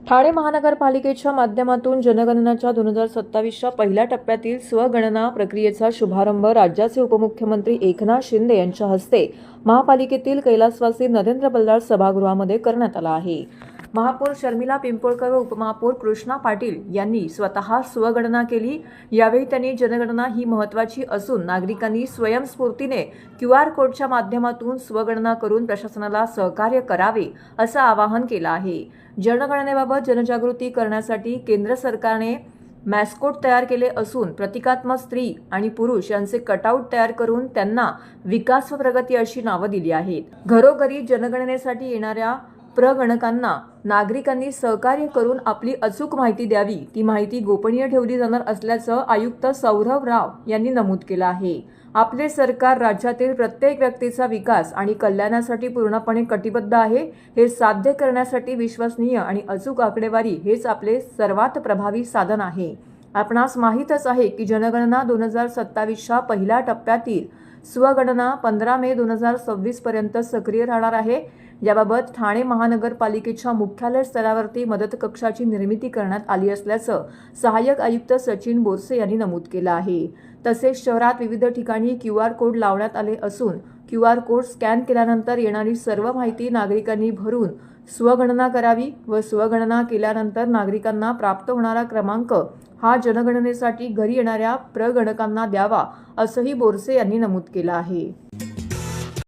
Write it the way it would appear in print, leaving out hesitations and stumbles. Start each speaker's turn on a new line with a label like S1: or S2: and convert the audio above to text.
S1: ठाणे महानगरपालिकेच्या माध्यमातून जनगणनाच्या 2027च्या पहिल्या टप्प्यातील स्वगणना प्रक्रियेचा शुभारंभ राज्याचे उपमुख्यमंत्री एकनाथ शिंदे यांच्या हस्ते महापालिकेतील कैलासवासी नरेंद्र बल्लाळ सभागृहामध्ये करण्यात आला आहे। महापौर शर्मिला पिंपळकर व उपमहापौर कृष्णा पाटील यांनी स्वतः स्वगणना केली। यावेळी त्यांनी जनगणना ही महत्त्वाची असून नागरिकांनी स्वयंस्फूर्तीने QR कोडच्या माध्यमातून स्वगणना करून प्रशासनाला सहकार्य करावे असं आवाहन केलं आहे। जनगणनेबाबत जनजागृती करण्यासाठी केंद्र सरकारने मॅस्कोट तयार केले असून प्रतिकात्मक स्त्री आणि पुरुष यांचे कटआउट तयार करून त्यांना विकास व प्रगती अशी नावं दिली आहेत। घरोघरी जनगणनेसाठी येणाऱ्या प्रगणकांना नागरिकांनी सहकार्य करून आपली अचूक माहिती द्यावी। ती माहिती गोपनीय ठेवली जाणार असल्याचं आयुक्त सौरभ राव यांनी नमूद केलं आहे। आपले सरकार राज्यातील प्रत्येक व्यक्तीचा विकास आणि कल्याणासाठी पूर्णपणे कटिबद्ध आहे। हे साध्य करण्यासाठी विश्वसनीय आणि अचूक आकडेवारी हेच आपले सर्वात प्रभावी साधन आहे। आपणास माहीतच आहे की जनगणना 2027च्या पहिल्या टप्प्यातील स्वगणना 15 मे 2026 पर्यंत सक्रिय राहणार आहे। याबाबत ठाणे महानगरपालिकेच्या मुख्यालय स्तरावरती मदत कक्षाची निर्मिती करण्यात आली असल्याचं सहाय्यक आयुक्त सचिन बोरसे यांनी नमूद केलं आहे। तसेच शहरात विविध ठिकाणी QR कोड लावण्यात आले असून QR कोड स्कॅन केल्यानंतर येणारी सर्व माहिती नागरिकांनी भरून स्वगणना करावी व स्वगणना केल्यानंतर नागरिकांना प्राप्त होणारा क्रमांक हा जनगणनेसाठी घरी येणाऱ्या प्रगणकांना द्यावा असंही बोरसे यांनी नमूद केलं आहे।